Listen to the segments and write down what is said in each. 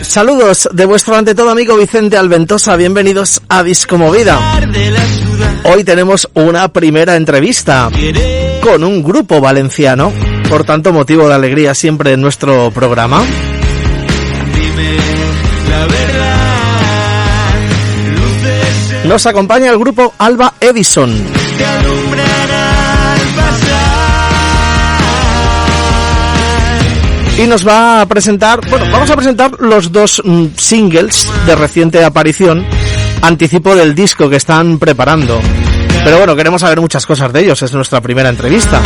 Saludos de vuestro ante todo amigo Vicente Alventosa, bienvenidos a Disco Movida. Hoy tenemos una primera entrevista con un grupo valenciano, por tanto motivo de alegría siempre en nuestro programa. Nos acompaña el grupo Alba Edison. Y nos va a presentar, vamos a presentar los dos singles de reciente aparición, anticipo del disco que están preparando. Pero bueno, queremos saber muchas cosas de ellos, es nuestra primera entrevista.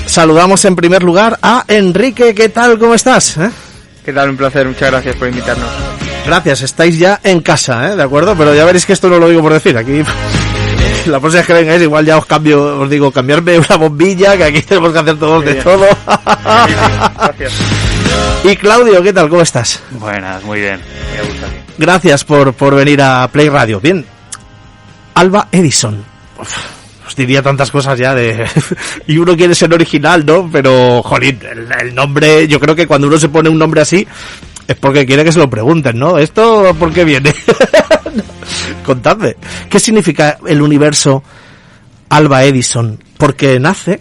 Saludamos en primer lugar a Enrique, ¿qué tal? ¿Cómo estás? ¿Qué tal? Un placer, muchas gracias por invitarnos. Gracias, estáis ya en casa, ¿de acuerdo? Pero ya veréis que esto no lo digo por decir, aquí... La próxima vez que vengáis igual ya os digo, cambiarme una bombilla, que aquí tenemos que hacer todos de todo. Gracias. Y Claudio, ¿qué tal? ¿Cómo estás? Buenas, muy bien. Me gusta. Gracias por venir a Play Radio. Bien. Alba Edison. Os diría tantas cosas ya de... y uno quiere ser original, ¿no? Pero, jolín, el nombre... Yo creo que cuando uno se pone un nombre así es porque quiere que se lo pregunten, ¿no? ¿Esto por qué viene? Contadme, ¿qué significa el universo Alba Edison? Porque nace,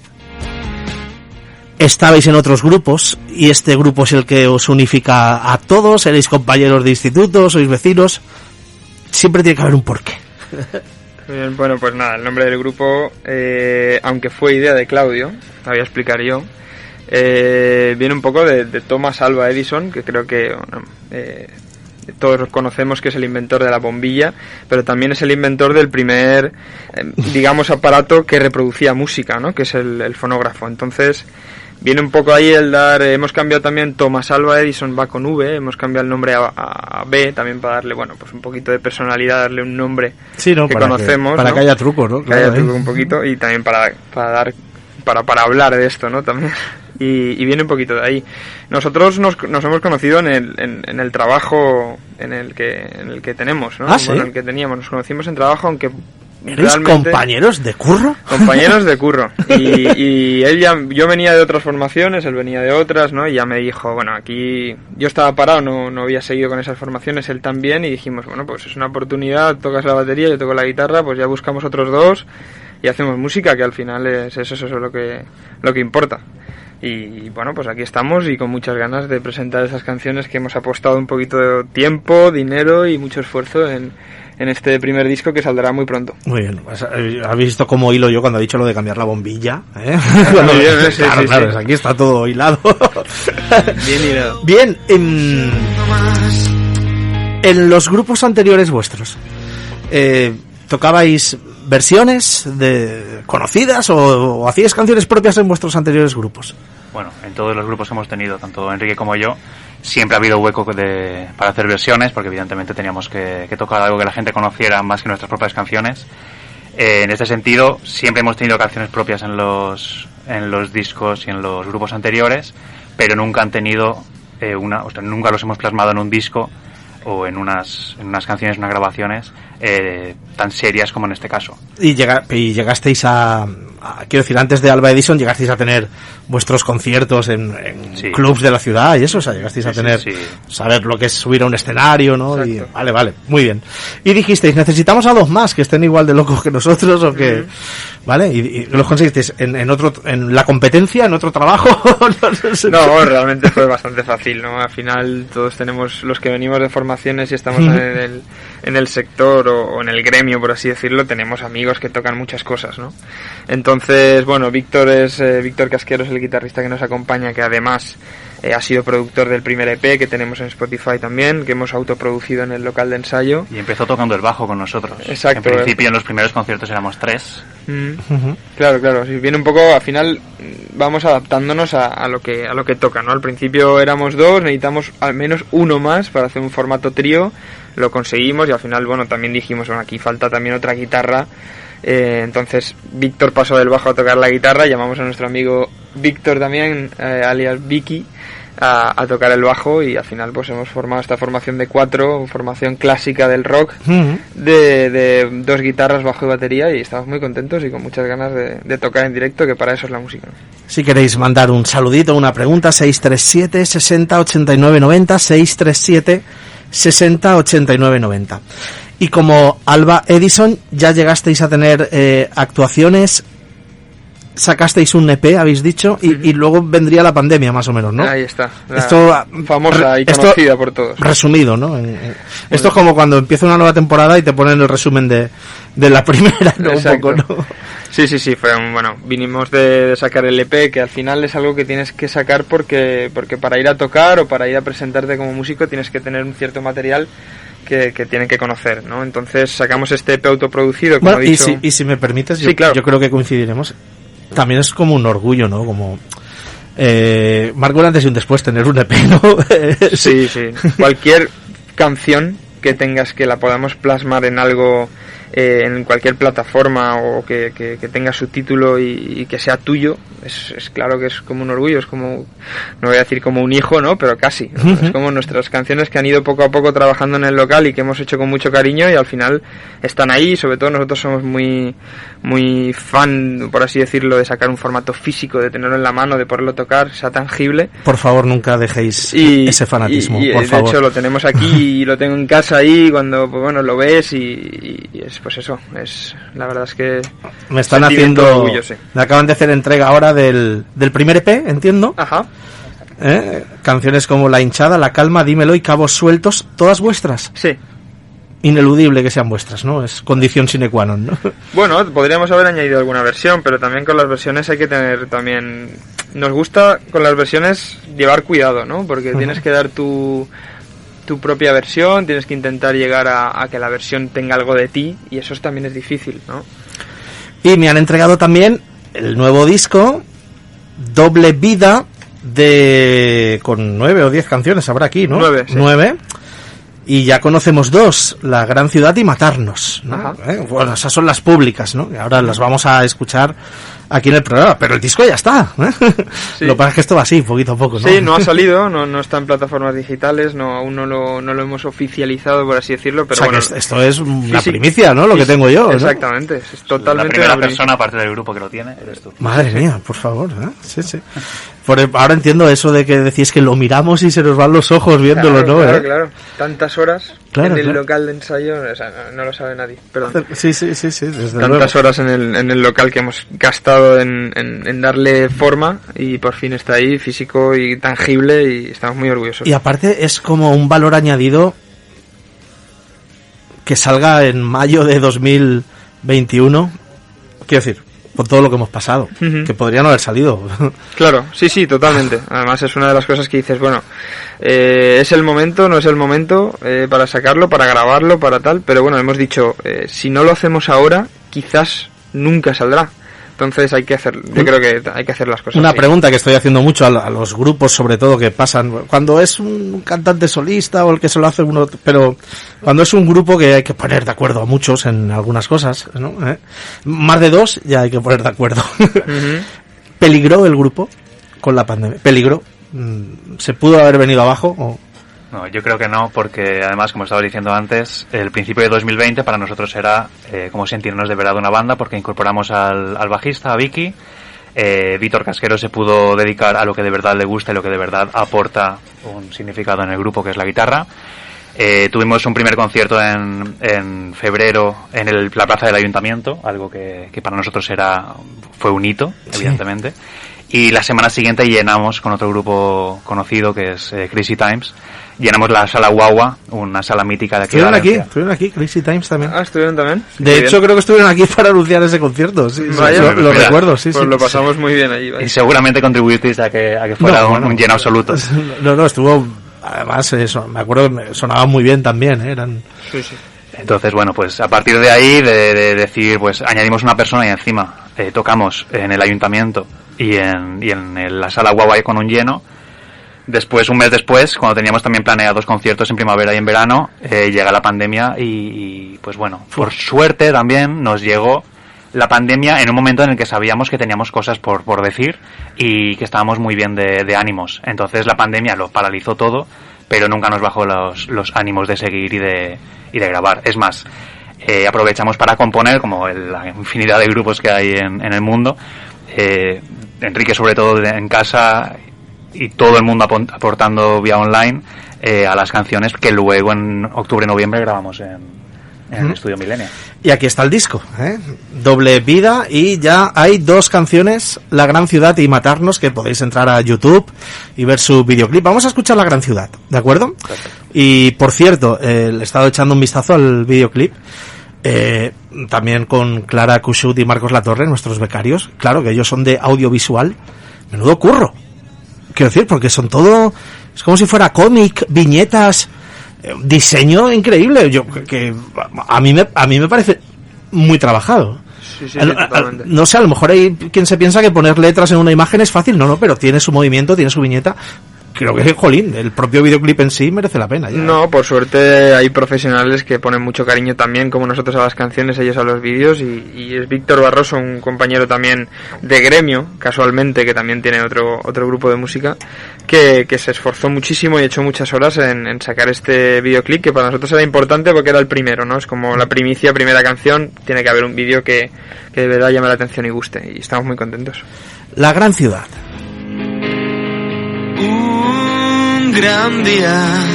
estabais en otros grupos y este grupo es el que os unifica a todos, erais compañeros de instituto, sois vecinos, siempre tiene que haber un porqué. Bien, bueno, pues nada, el nombre del grupo, aunque fue idea de Claudio, te voy a explicar yo, viene un poco de Thomas Alva Edison, que creo que todos conocemos que es el inventor de la bombilla, pero también es el inventor del primer, digamos, aparato que reproducía música, ¿no? Que es el fonógrafo. Entonces, viene un poco ahí el dar... hemos cambiado también Thomas Alva Edison, va con V, hemos cambiado el nombre a B, también para darle, bueno, pues un poquito de personalidad, darle un nombre que conocemos. Para que haya truco, ¿no? Claro, que haya truco un poquito, y también para hablar de esto, ¿no? También. Y viene un poquito de ahí. Nosotros nos hemos conocido en el trabajo en el que tenemos, ¿no? ¿Ah, sí? Bueno, el que teníamos. Nos conocimos en trabajo, aunque ¿eres compañeros de curro? Compañeros de curro. Y él yo venía de otras formaciones, él venía de otras, ¿no? Y ya me dijo, bueno, aquí yo estaba parado, no había seguido con esas formaciones, él también, y dijimos, bueno, pues es una oportunidad, tocas la batería, yo toco la guitarra, pues ya buscamos otros dos y hacemos música, que al final es eso lo que importa. Y bueno, pues aquí estamos y con muchas ganas de presentar esas canciones que hemos apostado un poquito de tiempo, dinero y mucho esfuerzo en este primer disco que saldrá muy pronto. Muy bien, pues, habéis visto cómo hilo yo cuando he dicho lo de cambiar la bombilla, ¿eh? Claro, sí. Aquí está todo hilado. Bien hilado. Bien, en los grupos anteriores vuestros, ¿tocabais versiones de conocidas o hacíais canciones propias en vuestros anteriores grupos? Bueno, en todos los grupos que hemos tenido, tanto Enrique como yo, siempre ha habido hueco para hacer versiones, porque evidentemente teníamos que tocar algo que la gente conociera más que nuestras propias canciones. En este sentido, siempre hemos tenido canciones propias en los discos y en los grupos anteriores, pero nunca han tenido nunca los hemos plasmado en un disco o en unas canciones, unas grabaciones tan serias como en este caso. Y llegasteis quiero decir, antes de Alba Edison llegasteis a tener vuestros conciertos en sí, clubs de la ciudad y eso, o sea, llegasteis a tener, saber lo que es subir a un escenario, ¿no? Y, vale, muy bien. Y dijisteis, necesitamos a dos más que estén igual de locos que nosotros o que... ¿Vale? ¿Y los conseguisteis en la competencia, en otro trabajo? No, realmente fue bastante fácil, ¿no? Al final todos tenemos, los que venimos de formaciones y estamos en el sector o en el gremio, por así decirlo, tenemos amigos que tocan muchas cosas, ¿no? Entonces, bueno, Víctor Casquero es el guitarrista que nos acompaña, que además ha sido productor del primer EP que tenemos en Spotify también, que hemos autoproducido en el local de ensayo. Y empezó tocando el bajo con nosotros. Exacto. En principio en los primeros conciertos éramos 3. Claro, sí, viene un poco, al final vamos adaptándonos a lo que toca, ¿no? Al principio éramos 2, necesitamos al menos uno más para hacer un formato trío, lo conseguimos y al final, bueno, también dijimos, bueno, aquí falta también otra guitarra. Entonces Víctor pasó del bajo a tocar la guitarra, llamamos a nuestro amigo Víctor también, alias Vicky, a tocar el bajo, y al final pues hemos formado esta formación de 4, formación clásica del rock, de 2 guitarras, bajo y batería, y estamos muy contentos y con muchas ganas de tocar en directo, que para eso es la música, ¿no? Si queréis mandar un saludito, una pregunta, 637 60 89 90, 637 60 89 90. Y como Alba Edison, ya llegasteis a tener actuaciones, sacasteis un EP, habéis dicho, y luego vendría la pandemia, más o menos, ¿no? Ahí está, esto famosa y conocida por todos. Resumido, ¿no? Esto es como cuando empieza una nueva temporada y te ponen el resumen de la primera, ¿no? Exacto. Un poco, ¿no? Sí, vinimos de sacar el EP, que al final es algo que tienes que sacar porque para ir a tocar o para ir a presentarte como músico tienes que tener un cierto material que tienen que conocer, ¿no? Entonces sacamos este EP autoproducido, como he dicho. Y si me permites, sí, claro. Yo creo que coincidiremos. También es como un orgullo, ¿no? Como marco un antes y un después tener un EP, ¿no? Sí. Cualquier canción que tengas, que la podamos plasmar en algo, en cualquier plataforma, o que tenga su título y que sea tuyo, es claro que es como un orgullo, es como, no voy a decir como un hijo, ¿no? Pero casi, ¿no? Es como nuestras canciones que han ido poco a poco trabajando en el local y que hemos hecho con mucho cariño, y al final están ahí. Sobre todo nosotros somos muy fan, por así decirlo, de sacar un formato físico, de tenerlo en la mano, de poderlo tocar, sea tangible. Por favor, nunca dejéis ese fanatismo, por favor. De hecho lo tenemos aquí y lo tengo en casa ahí, cuando pues bueno, lo ves y es pues eso, es la verdad es que me están haciendo orgullo, sí. Me acaban de hacer entrega ahora del primer EP, entiendo. Ajá. Canciones como La hinchada, La calma, Dímelo y Cabos sueltos, todas vuestras. Sí. Ineludible que sean vuestras, ¿no? Es condición sine qua non, ¿no? Bueno, podríamos haber añadido alguna versión, pero también con las versiones hay que tener también... Nos gusta con las versiones llevar cuidado, ¿no? Porque tienes que dar tu propia versión, tienes que intentar llegar a que la versión tenga algo de ti, y eso también es difícil, ¿no? Y me han entregado también el nuevo disco, Doble Vida, con 9 o 10 canciones habrá aquí, ¿no? 9, sí. 9. Y ya conocemos 2, La gran ciudad y Matarnos, ¿no? Bueno, esas son las públicas, ¿no? Y ahora las vamos a escuchar aquí en el programa, pero el disco ya está, Sí. Lo que pasa es que esto va así, poquito a poco, ¿no? Sí, no ha salido, no está en plataformas digitales, aún no lo hemos oficializado, por así decirlo, pero o sea, bueno... que esto es una primicia, ¿no? Lo que tengo yo, ¿no? Exactamente, es totalmente... La primera persona, aparte del grupo, que lo tiene, eres tú. Madre mía, por favor, ¿eh? Sí. Ahora entiendo eso de que decís que lo miramos y se nos van los ojos viéndolo, claro, ¿no? Claro. Tantas horas en el local de ensayo, o sea, no lo sabe nadie. Perdón. Sí, desde Tantas luego. horas en el local que hemos gastado en darle forma, y por fin está ahí, físico y tangible, y estamos muy orgullosos. Y aparte es como un valor añadido que salga en mayo de 2021, quiero decir, con todo lo que hemos pasado, que podría no haber salido. Claro, sí, totalmente. Además es una de las cosas que dices, bueno, es el momento, no es el momento para sacarlo, para grabarlo, para tal, pero bueno, hemos dicho, si no lo hacemos ahora, quizás nunca saldrá. Entonces yo creo que hay que hacer las cosas. Una así. pregunta que estoy haciendo mucho a los grupos, sobre todo, que pasan cuando es un cantante solista o el que se lo hace uno, pero cuando es un grupo que hay que poner de acuerdo a muchos en algunas cosas, ¿no? Más de 2 ya hay que poner de acuerdo. ¿Peligró el grupo con la pandemia? ¿Peligró? ¿Se pudo haber venido abajo? ¿O? No, yo creo que no, porque además, como estaba diciendo antes, el principio de 2020 para nosotros era como sentirnos de verdad una banda, porque incorporamos al bajista, a Vicky. Víctor Casquero se pudo dedicar a lo que de verdad le gusta y lo que de verdad aporta un significado en el grupo, que es la guitarra. Tuvimos un primer concierto en febrero en la plaza del ayuntamiento, algo que para nosotros fue un hito, evidentemente. Y la semana siguiente llenamos con otro grupo conocido, que es Crazy Times. Llenamos la sala Guagua, una sala mítica de aquí. Estuvieron aquí, Crazy Times también. Ah, ¿estuvieron también? De hecho, creo que estuvieron aquí para anunciar ese concierto. Sí, vaya, lo recuerdo, sí. Pues lo pasamos muy bien allí. Vaya. Y seguramente contribuisteis a que fuera un lleno absoluto. No, estuvo... Además, me acuerdo que sonaba muy bien también, eran... Sí. Entonces, bueno, pues a partir de ahí, de decir, pues añadimos una persona y encima tocamos en el ayuntamiento y en la sala Guagua con un lleno. Después, un mes después, cuando teníamos también planeados conciertos en primavera y en verano, llega la pandemia y pues bueno, por suerte también nos llegó la pandemia en un momento en el que sabíamos que teníamos cosas por decir y que estábamos muy bien de ánimos. Entonces la pandemia lo paralizó todo, pero nunca nos bajó los ánimos de seguir y de grabar. Es más, aprovechamos para componer, como la infinidad de grupos que hay en el mundo. Enrique sobre todo en casa y todo el mundo aportando vía online a las canciones que luego en octubre-noviembre grabamos en el Estudio Milenio. Y aquí está el disco, Doble Vida, y ya hay 2 canciones, La Gran Ciudad y Matarnos, que podéis entrar a YouTube y ver su videoclip. Vamos a escuchar La Gran Ciudad, ¿de acuerdo? Perfecto. Y por cierto, le he estado echando un vistazo al videoclip, también con Clara Cushut y Marcos Latorre, nuestros becarios. Claro que ellos son de audiovisual. Menudo curro, quiero decir, porque son todo, es como si fuera cómic, viñetas, diseño increíble. Que a mí me parece muy trabajado. Sí, totalmente. No sé, a lo mejor hay quien se piensa que poner letras en una imagen es fácil. No, pero tiene su movimiento, tiene su viñeta. Creo que, jolín, el propio videoclip en sí merece la pena. Ya. No, por suerte hay profesionales que ponen mucho cariño también, como nosotros a las canciones, ellos a los vídeos, y es Víctor Barroso, un compañero también de gremio, casualmente, que también tiene otro grupo de música, que se esforzó muchísimo y echó muchas horas en sacar este videoclip, que para nosotros era importante porque era el primero, ¿no? Es como la primicia, primera canción, tiene que haber un vídeo que de verdad llame la atención y guste, y estamos muy contentos. La Gran Ciudad. Un gran día,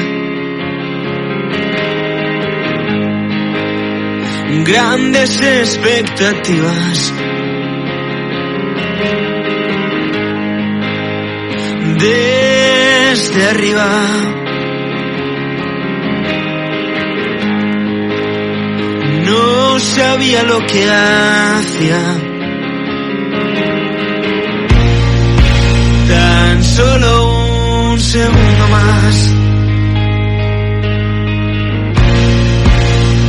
grandes expectativas, desde arriba no sabía lo que hacía, tan solo un segundo más,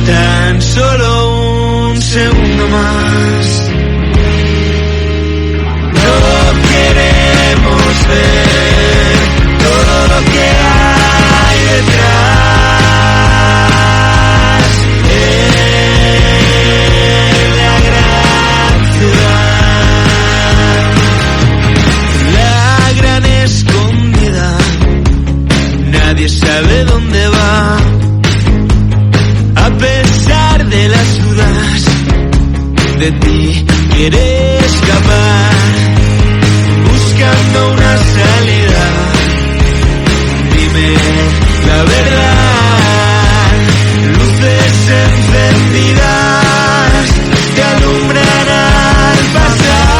tan solo un segundo más. No queremos ver todo lo que hay detrás de la gran ciudad, la gran escondida. Nadie sabe dónde va, a pesar de las dudas, de ti quiere escapar, buscando una salida. Dime la verdad, luces encendidas te alumbran al pasar.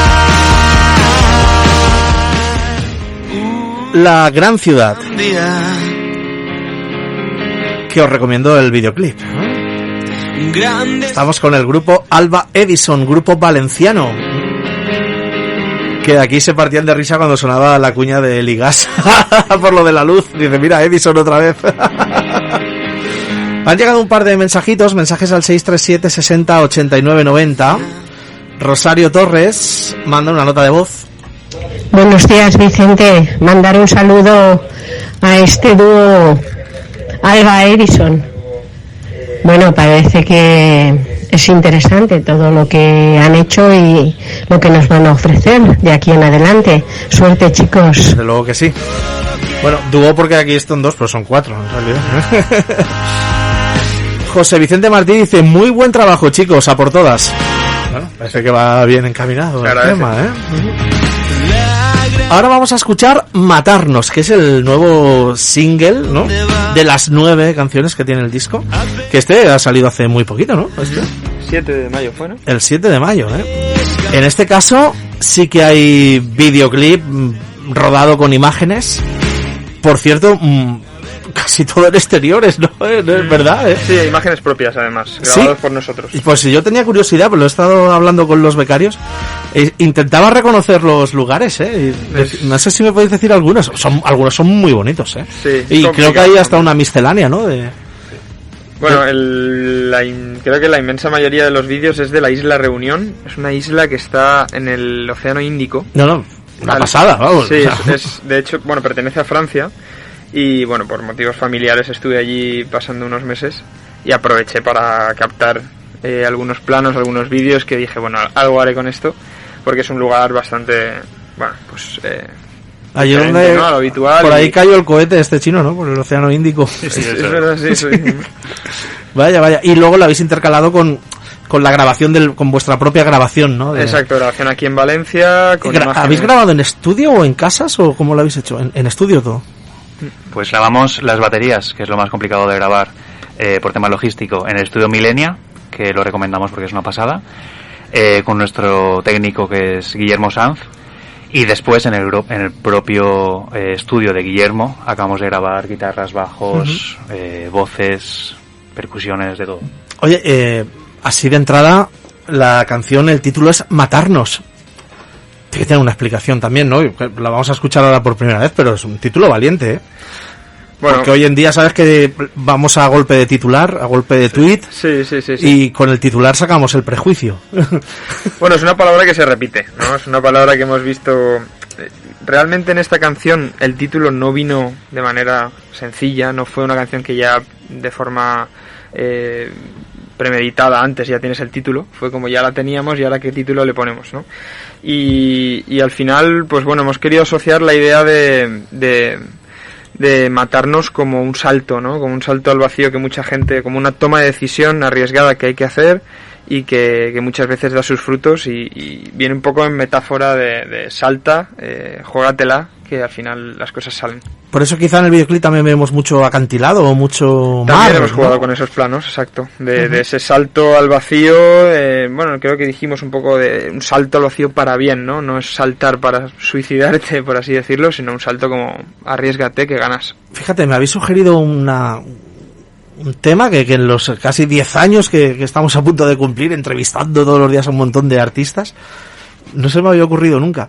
La Gran Ciudad, Un día, que os recomiendo el videoclip. grandes. Estamos con el grupo Alba Edison, grupo valenciano, que aquí se partían de risa cuando sonaba la cuña de Ligas por lo de la luz. Dice, mira, Edison otra vez. Han llegado un par de mensajes al 637 60 89 90. Rosario Torres manda una nota de voz. Buenos días, Vicente. Mandar un saludo a este dúo Alba Edison. Bueno, parece que es interesante todo lo que han hecho y lo que nos van a ofrecer de aquí en adelante. Suerte, chicos. Desde luego que sí. Bueno, dúo porque aquí están 2, pero son 4 en realidad. José Vicente Martí dice, muy buen trabajo, chicos, a por todas. Bueno, parece que va bien encaminado el tema, Ahora vamos a escuchar Matarnos, que es el nuevo single, ¿no?, de las 9 canciones que tiene el disco, que ha salido hace muy poquito, ¿no? 7 de mayo fue, ¿no? El 7 de mayo, En este caso sí que hay videoclip rodado con imágenes. Por cierto, casi todo en exteriores, ¿no? ¿Es verdad? Sí, imágenes propias además, grabados por nosotros. Pues yo tenía curiosidad, pues lo he estado hablando con los becarios. Intentaba reconocer los lugares, no sé si me podéis decir algunos. Algunos son muy bonitos, Sí, y creo que hay hasta una miscelánea, ¿no? Bueno, creo que la inmensa mayoría de los vídeos es de la isla Reunión. Es una isla que está en el Océano Índico. No, una pasada, vamos. Sí, de hecho, bueno, pertenece a Francia. Y bueno, por motivos familiares estuve allí pasando unos meses y aproveché para captar algunos planos, algunos vídeos que dije, bueno, algo haré con esto, porque es un lugar bastante, bueno, pues... Allí donde, ¿no? A lo habitual. Por ahí cayó el cohete este chino, ¿no? Por el Océano Índico. Sí, es verdad, sí. Vaya. Y luego lo habéis intercalado con la grabación con vuestra propia grabación, ¿no? Exacto, grabación aquí en Valencia. ¿Habéis grabado en estudio o en casas o cómo lo habéis hecho? ¿En estudio todo? Pues grabamos las baterías, que es lo más complicado de grabar por tema logístico, en el estudio Milenia, que lo recomendamos porque es una pasada, con nuestro técnico que es Guillermo Sanz, y después en el propio estudio de Guillermo acabamos de grabar guitarras, bajos, voces, percusiones, de todo. Oye, así de entrada, la canción, el título es Matarnos. Tiene que tener una explicación también, ¿no? La vamos a escuchar ahora por primera vez, pero es un título valiente, ¿eh? Bueno, porque hoy en día sabes que vamos a golpe de titular, a golpe de tweet, sí. Y con el titular sacamos el prejuicio. Bueno, es una palabra que se repite, ¿no? Es una palabra que hemos visto. Realmente en esta canción el título no vino de manera sencilla, no fue una canción que ya de forma premeditada antes ya tienes el título, fue como ya la teníamos y ahora qué título le ponemos, ¿no? Y al final, pues bueno, hemos querido asociar la idea de matarnos como un salto, ¿no? Como un salto al vacío que mucha gente, como una toma de decisión arriesgada que hay que hacer y que muchas veces da sus frutos y viene un poco en metáfora de salta, juégatela, que al final las cosas salen. Por eso quizá en el videoclip también vemos mucho acantilado o mucho también mar, hemos jugado, ¿no? Con esos planos, exacto, de ese salto al vacío, bueno, creo que dijimos un poco de un salto al vacío para bien, ¿no? No es saltar para suicidarte, por así decirlo, sino un salto como arriésgate que ganas. Fíjate, me habéis sugerido un tema que en los casi 10 años que estamos a punto de cumplir, entrevistando todos los días a un montón de artistas, no se me había ocurrido nunca.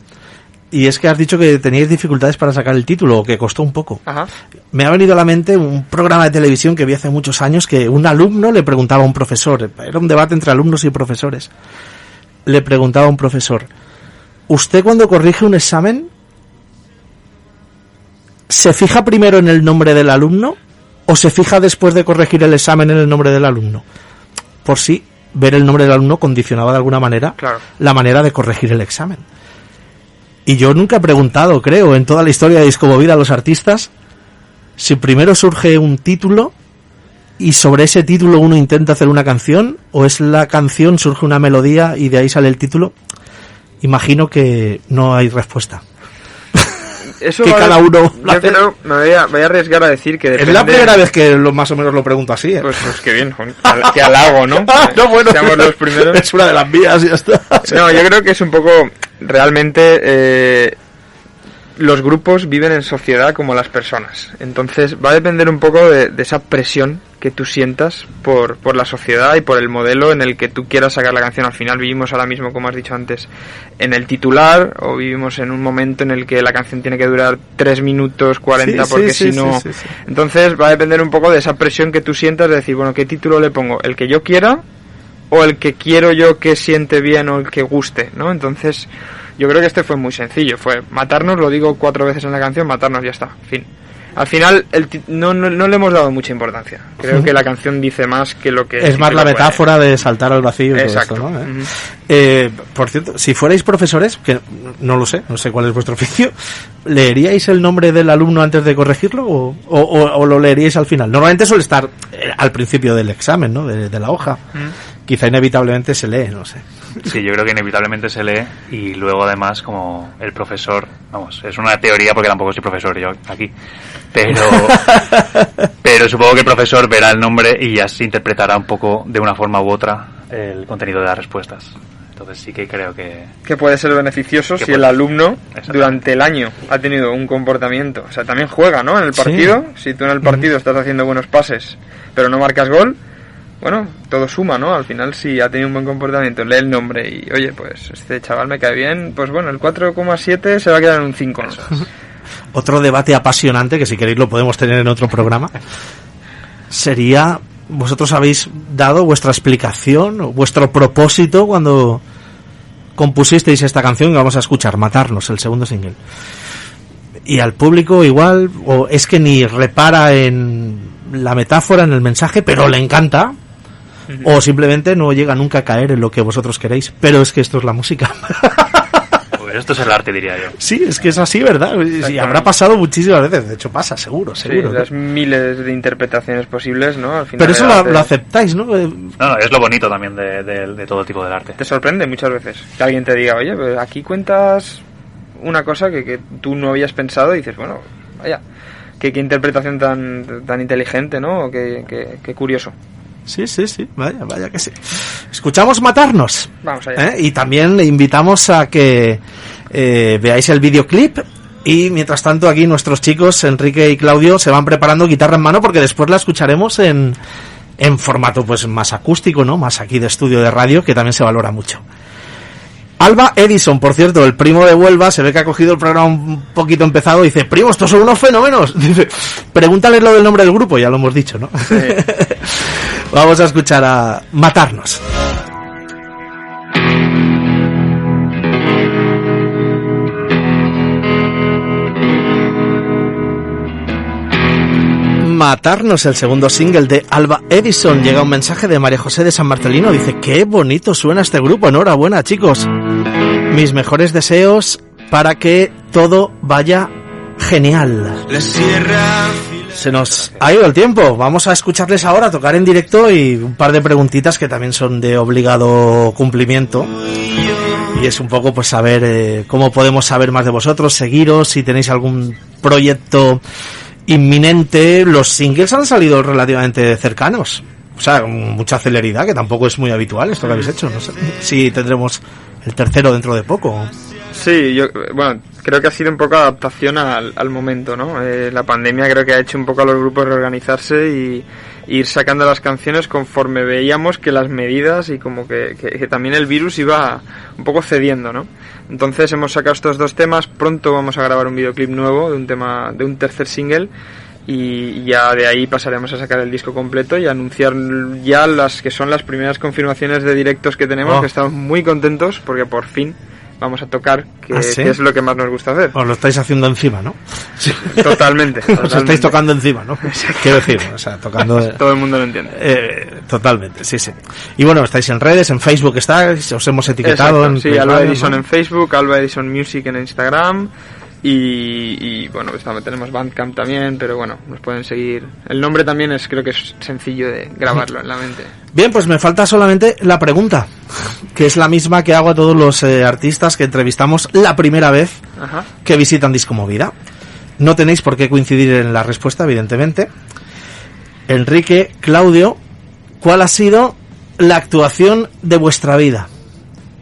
Y es que has dicho que teníais dificultades para sacar el título, o que costó un poco. Ajá. Me ha venido a la mente un programa de televisión que vi hace muchos años que un alumno le preguntaba a un profesor, era un debate entre alumnos y profesores, le preguntaba a un profesor, ¿usted cuando corrige un examen se fija primero en el nombre del alumno o se fija después de corregir el examen en el nombre del alumno? Por si ver el nombre del alumno condicionaba de alguna manera la manera de corregir el examen. Y yo nunca he preguntado, creo, en toda la historia de Discomovida a los artistas, si primero surge un título y sobre ese título uno intenta hacer una canción, o es la canción, surge una melodía y de ahí sale el título. Imagino que no hay respuesta. Eso que cada uno yo creo, me voy a arriesgar a decir que depende... Es la primera vez que más o menos lo pregunto así, ¿eh? Pues qué bien, que halago, ¿no? No, bueno, seamos los primeros. Es una de las mías y ya está. No, yo creo que es un poco... Realmente los grupos viven en sociedad como las personas. Entonces va a depender un poco de esa presión que tú sientas por la sociedad y por el modelo en el que tú quieras sacar la canción. Al final vivimos ahora mismo, como has dicho antes, en el titular, o vivimos en un momento en el que la canción tiene que durar 3 minutos 40 porque si no... Sí. Entonces va a depender un poco de esa presión que tú sientas de decir, bueno, ¿qué título le pongo? ¿El que yo quiera o el que quiero yo que siente bien o el que guste, ¿no? Entonces yo creo que este fue muy sencillo, fue matarnos, lo digo 4 veces en la canción, matarnos, ya está, fin. Al final no le hemos dado mucha importancia. Creo que la canción dice más que lo que... Es más la metáfora de saltar al vacío y exacto. Todo esto, ¿no? Por cierto, si fuerais profesores, que no lo sé, no sé cuál es vuestro oficio, ¿leeríais el nombre del alumno antes de corregirlo o lo leeríais al final? Normalmente suele estar al principio del examen, ¿no? De la hoja. Quizá inevitablemente se lee, no sé. Sí, yo creo que inevitablemente se lee y luego además como el profesor, vamos, es una teoría porque tampoco soy profesor yo aquí, pero supongo que el profesor verá el nombre y ya se interpretará un poco de una forma u otra el contenido de las respuestas. Entonces sí que creo que puede ser beneficioso si el alumno durante el año ha tenido un comportamiento, o sea, también juega, ¿no? En el partido, sí. Si tú en el partido estás haciendo buenos pases pero no marcas gol, bueno, todo suma, ¿no? Al final, si ha tenido un buen comportamiento, lee el nombre y, oye, pues este chaval me cae bien, pues bueno, el 4,7 se va a quedar en un 5, ¿no? Otro debate apasionante, que si queréis lo podemos tener en otro programa, sería, vosotros habéis dado vuestra explicación, o vuestro propósito cuando compusisteis esta canción que vamos a escuchar, Matarnos, el segundo single. Y al público igual, o es que ni repara en la metáfora, en el mensaje, pero le encanta. o simplemente no llega nunca a caer en lo que vosotros queréis. Pero es que esto es la música. Pues esto es el arte, diría yo. Sí, es que es así, ¿verdad? Y habrá pasado muchísimas veces. De hecho, pasa, seguro. Sí, ¿no? las miles de interpretaciones posibles, ¿no? Al final pero eso lo aceptáis, ¿no? No, es lo bonito también de todo tipo de arte. Te sorprende muchas veces que alguien te diga, oye, pues aquí cuentas una cosa que tú no habías pensado y dices, bueno, vaya, qué interpretación tan inteligente, ¿no? Qué curioso. Sí, vaya que sí. Escuchamos Matarnos. Vamos allá. Y también le invitamos a que veáis el videoclip. Y mientras tanto aquí nuestros chicos, Enrique y Claudio, se van preparando guitarra en mano porque después la escucharemos en formato pues más acústico, ¿no? Más aquí de estudio de radio, que también se valora mucho. Alba Edison, por cierto, el primo de Huelva, se ve que ha cogido el programa un poquito empezado y dice, primo, estos son unos fenómenos. Dice, pregúntales lo del nombre del grupo, ya lo hemos dicho, ¿no? Sí. Vamos a escuchar a Matarnos. Matarnos, el segundo single de Alba Edison. Llega un mensaje de María José de San Marcelino. Dice, qué bonito suena este grupo. Enhorabuena, chicos. Mis mejores deseos para que todo vaya genial. Se nos ha ido el tiempo. Vamos a escucharles ahora tocar en directo y un par de preguntitas que también son de obligado cumplimiento. Y es un poco pues saber cómo podemos saber más de vosotros, seguiros, si tenéis algún proyecto inminente. Los singles han salido relativamente cercanos, o sea, con mucha celeridad, que tampoco es muy habitual esto que habéis hecho. No sé si tendremos el tercero dentro de poco. Sí, bueno, creo que ha sido un poco adaptación al momento, ¿no? La pandemia creo que ha hecho un poco a los grupos reorganizarse y ir sacando las canciones conforme veíamos que las medidas y como que también el virus iba un poco cediendo, ¿no? Entonces hemos sacado estos dos temas, pronto vamos a grabar un videoclip nuevo de un tercer single y ya de ahí pasaremos a sacar el disco completo y a anunciar ya las que son las primeras confirmaciones de directos que tenemos, que estamos muy contentos porque por fin vamos a tocar, que es lo que más nos gusta hacer. Os lo estáis haciendo encima, ¿no? Sí. Totalmente. Os estáis tocando encima, ¿no? Quiero decir, o sea, tocando... Todo el mundo lo entiende. Totalmente, sí. Y bueno, estáis en redes, en Facebook estáis, os hemos etiquetado. Exacto, sí, Alba Edison, ¿no? En Facebook, Alba Edison Music en Instagram. Y bueno, tenemos Bandcamp también, pero bueno, nos pueden seguir. El nombre también creo que es sencillo de grabarlo en la mente. Bien, pues me falta solamente la pregunta, que es la misma que hago a todos los artistas que entrevistamos la primera vez que visitan Disco Movida. No tenéis por qué coincidir en la respuesta, evidentemente. Enrique, Claudio, ¿cuál ha sido la actuación de vuestra vida?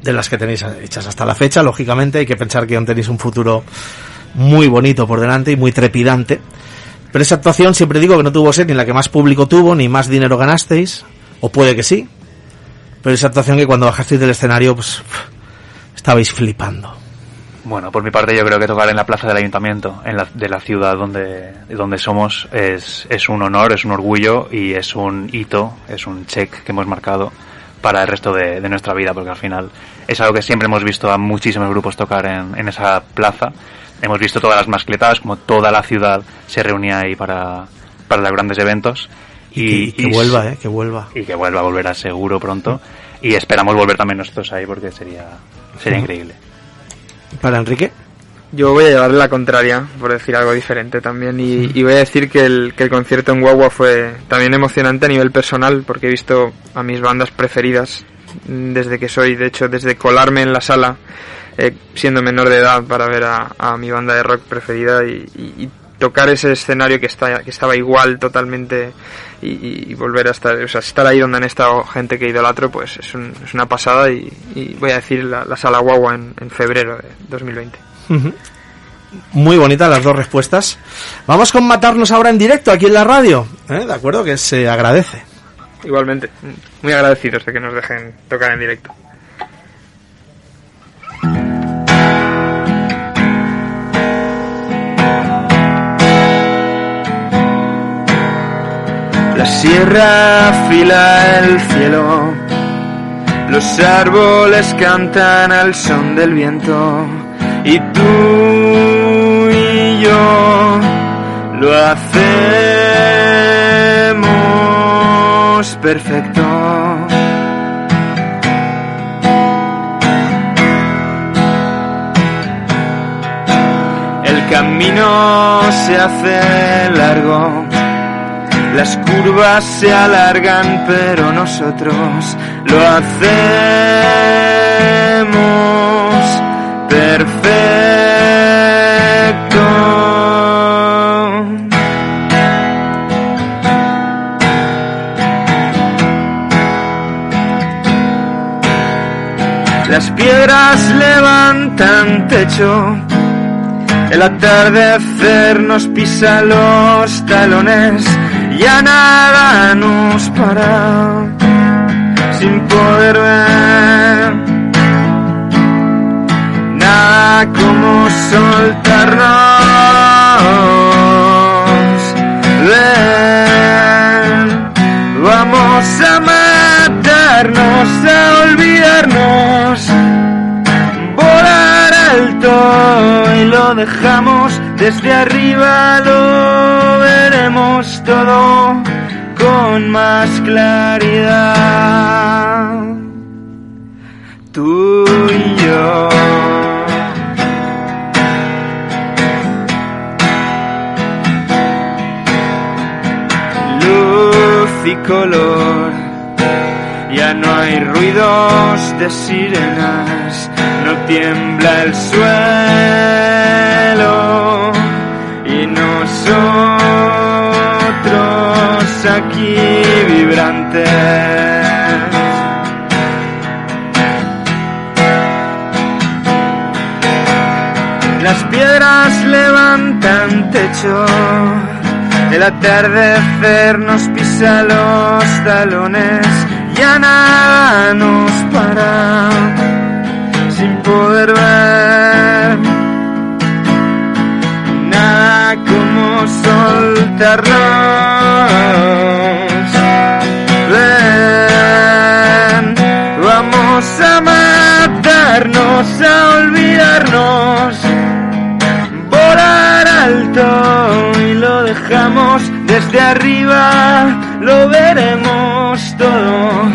De las que tenéis hechas hasta la fecha, lógicamente, hay que pensar que aún tenéis un futuro muy bonito por delante y muy trepidante. Pero esa actuación siempre digo que no tuvo que ser ni la que más público tuvo, ni más dinero ganasteis, o puede que sí, pero esa actuación que cuando bajasteis del escenario, pues estabais flipando. Bueno, por mi parte yo creo que tocar en la plaza del ayuntamiento, de la ciudad donde somos, es un honor, es un orgullo y es un hito, es un check que hemos marcado para el resto de nuestra vida, porque al final es algo que siempre hemos visto a muchísimos grupos tocar en esa plaza. Hemos visto todas las mascletadas, como toda la ciudad se reunía ahí para los grandes eventos. Y que vuelva, que vuelva. Y que vuelva, volverá seguro pronto. Y esperamos volver también nosotros ahí porque sería increíble. ¿Para Enrique? Yo voy a llevarle la contraria, por decir algo diferente también, y voy a decir que el concierto en Guagua fue también emocionante a nivel personal, porque he visto a mis bandas preferidas desde que soy, de hecho, desde colarme en la sala, siendo menor de edad, para ver a mi banda de rock preferida y tocar ese escenario que estaba igual totalmente y volver a estar ahí donde han estado gente que idolatro, pues es una pasada y voy a decir la sala Guagua en febrero de 2020. Muy bonitas las dos respuestas. Vamos con Matarnos ahora en directo aquí en la radio, de acuerdo, que se agradece. Igualmente, muy agradecidos de que nos dejen tocar en directo. La sierra fila el cielo, los árboles cantan al son del viento, y tú y yo lo hacemos perfecto. camino se hace largo, las curvas se alargan, pero nosotros lo hacemos perfecto. Las piedras levantan techo, el atardecer nos pisa los talones, ya nada nos para, sin poder ver nada como soltarnos. Ven, vamos a matarnos, a olvidarnos, volar alto y lo dejamos desde arriba, lo veremos todo con más claridad. Tú y yo. Luz y color, ya no hay ruidos de sirenas, no tiembla el suelo y nosotros aquí vibrantes. Las piedras levantan techo, el atardecer nos pisa los talones, ya nada nos para, sin poder ver nada como soltarnos. Ven, vamos a matarnos, a olvidarnos, volar alto y lo dejamos desde arriba, lo veremos todo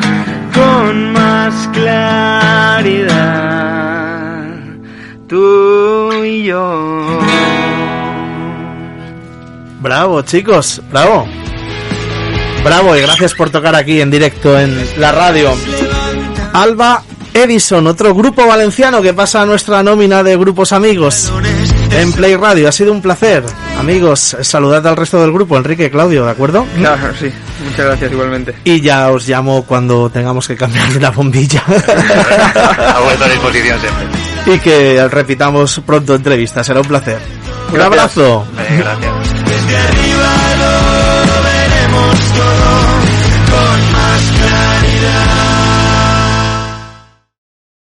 con más claridad. Tú y yo. Bravo, chicos, bravo. Bravo y gracias por tocar aquí en directo en la radio. Alba Edison, otro grupo valenciano que pasa a nuestra nómina de grupos amigos en Play Radio. Ha sido un placer. Amigos, saludad al resto del grupo, Enrique, Claudio, ¿de acuerdo? Claro, sí. Muchas gracias igualmente. Y ya os llamo cuando tengamos que cambiar la bombilla. A vuestra disposición siempre. Y que repitamos pronto entrevistas. Será un placer. Un abrazo. Gracias. Desde arriba lo veremos todo con más claridad.